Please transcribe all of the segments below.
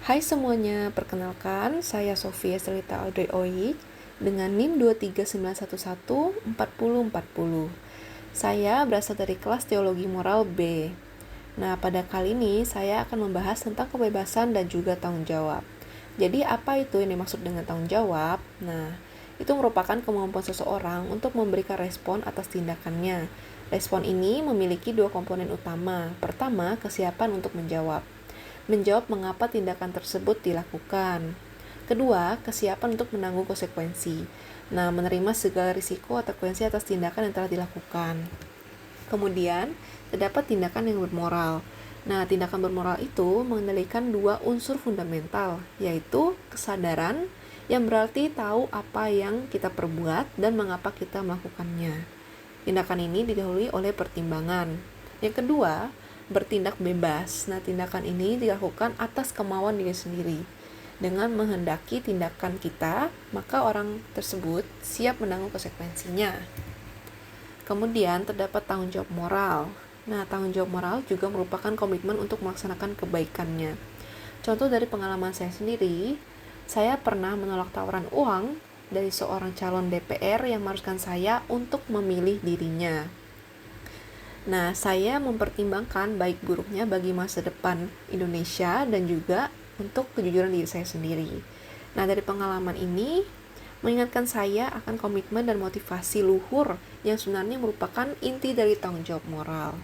Hai semuanya, perkenalkan saya Sofia Selita Audrey Oik dengan NIM 239114040. Saya berasal dari kelas Teologi Moral B. Nah, pada kali ini saya akan membahas tentang kebebasan dan juga tanggung jawab. Jadi, apa itu yang dimaksud dengan tanggung jawab? Nah, itu merupakan kemampuan seseorang untuk memberikan respon atas tindakannya. Respon ini memiliki dua komponen utama. Pertama, kesiapan untuk menjawab mengapa tindakan tersebut dilakukan. Kedua, kesiapan untuk menanggung konsekuensi. Nah, menerima segala risiko atau konsekuensi atas tindakan yang telah dilakukan. Kemudian, terdapat tindakan yang bermoral. Nah, tindakan bermoral itu mengendalikan dua unsur fundamental, yaitu kesadaran yang berarti tahu apa yang kita perbuat dan mengapa kita melakukannya. Tindakan ini didahului oleh pertimbangan. Yang kedua, bertindak bebas. Nah, tindakan ini dilakukan atas kemauan diri sendiri. Dengan menghendaki tindakan kita, maka orang tersebut siap menanggung konsekuensinya. Kemudian terdapat tanggung jawab moral. Nah, tanggung jawab moral juga merupakan komitmen untuk melaksanakan kebaikannya. Contoh dari pengalaman saya sendiri, saya pernah menolak tawaran uang dari seorang calon DPR yang mengharuskan saya untuk memilih dirinya. Nah, saya mempertimbangkan baik buruknya bagi masa depan Indonesia dan juga untuk kejujuran diri saya sendiri. Nah, dari pengalaman ini mengingatkan saya akan komitmen dan motivasi luhur yang sebenarnya merupakan inti dari tanggung jawab moral.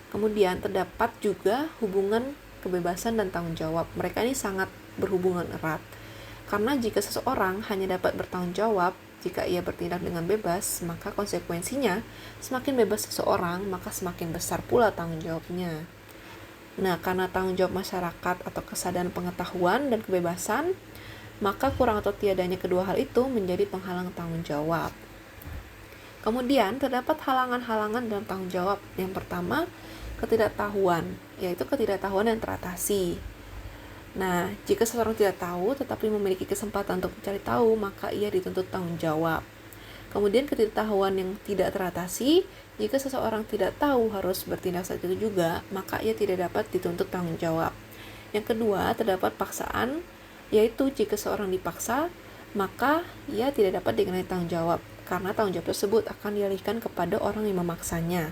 Kemudian terdapat juga hubungan kebebasan dan tanggung jawab. Mereka ini sangat berhubungan erat. Karena jika seseorang hanya dapat bertanggung jawab jika ia bertindak dengan bebas, maka konsekuensinya semakin bebas seseorang, maka semakin besar pula tanggung jawabnya. Nah, karena tanggung jawab masyarakat atau kesadaran pengetahuan dan kebebasan, maka kurang atau tiadanya kedua hal itu menjadi penghalang tanggung jawab. Kemudian, terdapat halangan-halangan dalam tanggung jawab. Yang pertama, ketidaktahuan, yaitu ketidaktahuan yang teratasi. Nah, jika seseorang tidak tahu tetapi memiliki kesempatan untuk mencari tahu, maka ia dituntut tanggung jawab. Kemudian ketidaktahuan yang tidak teratasi, jika seseorang tidak tahu harus bertindak saat itu juga, maka ia tidak dapat dituntut tanggung jawab. Yang kedua, terdapat paksaan, yaitu jika seorang dipaksa, maka ia tidak dapat dikenai tanggung jawab, karena tanggung jawab tersebut akan dialihkan kepada orang yang memaksanya.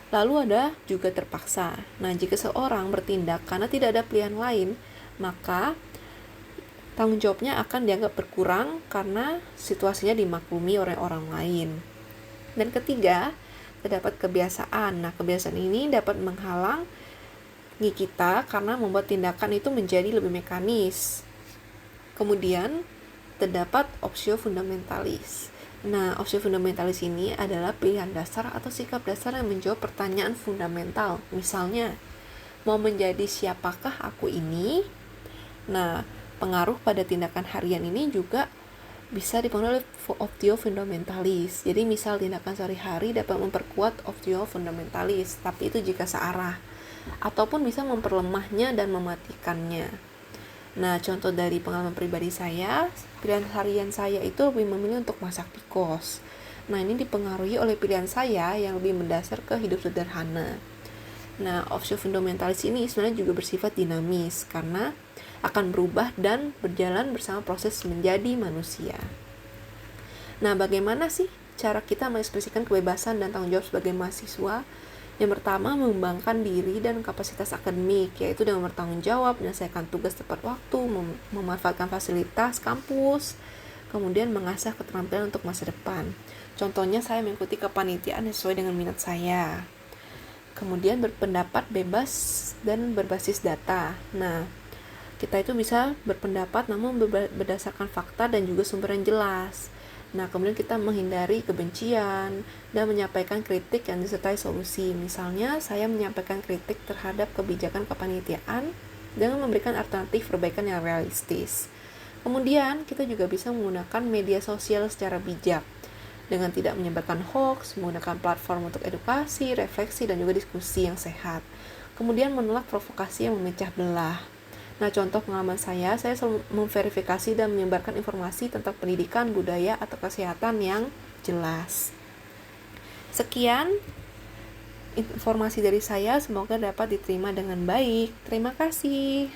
Lalu ada juga terpaksa. Nah, jika seorang bertindak karena tidak ada pilihan lain, maka tanggung jawabnya akan dianggap berkurang karena situasinya dimaklumi oleh orang lain. Dan ketiga, terdapat kebiasaan. Nah, kebiasaan ini dapat menghalangi kita karena membuat tindakan itu menjadi lebih mekanis. Kemudian, terdapat opsio fundamentalis. Nah, opsio fundamentalis ini adalah pilihan dasar atau sikap dasar yang menjawab pertanyaan fundamental. Misalnya, mau menjadi siapakah aku ini? Nah, pengaruh pada tindakan harian ini juga bisa dipengaruhi oleh optio fundamentalis. Jadi misal tindakan sehari-hari dapat memperkuat optio fundamentalis, tapi itu jika searah, ataupun bisa memperlemahnya dan mematikannya. Nah, contoh dari pengalaman pribadi saya, pilihan harian saya itu lebih memilih untuk masak di kos. Nah, ini dipengaruhi oleh pilihan saya yang lebih mendasar ke hidup sederhana. Nah, opsio fundamentalis ini sebenarnya juga bersifat dinamis karena akan berubah dan berjalan bersama proses menjadi manusia. Nah, bagaimana sih cara kita mengekspresikan kebebasan dan tanggung jawab sebagai mahasiswa? Yang pertama, mengembangkan diri dan kapasitas akademik, yaitu dengan bertanggung jawab, menyelesaikan tugas tepat waktu, memanfaatkan fasilitas kampus, kemudian mengasah keterampilan untuk masa depan. Contohnya, saya mengikuti kepanitiaan sesuai dengan minat saya. Kemudian berpendapat bebas dan berbasis data. Nah, kita itu bisa berpendapat namun berdasarkan fakta dan juga sumber yang jelas. Nah, kemudian kita menghindari kebencian dan menyampaikan kritik yang disertai solusi. Misalnya, saya menyampaikan kritik terhadap kebijakan kepanitiaan dengan memberikan alternatif perbaikan yang realistis. Kemudian, kita juga bisa menggunakan media sosial secara bijak dengan tidak menyebarkan hoax, menggunakan platform untuk edukasi, refleksi, dan juga diskusi yang sehat. Kemudian menolak provokasi yang memecah belah. Nah, contoh pengalaman saya selalu memverifikasi dan menyebarkan informasi tentang pendidikan, budaya, atau kesehatan yang jelas. Sekian informasi dari saya, semoga dapat diterima dengan baik. Terima kasih.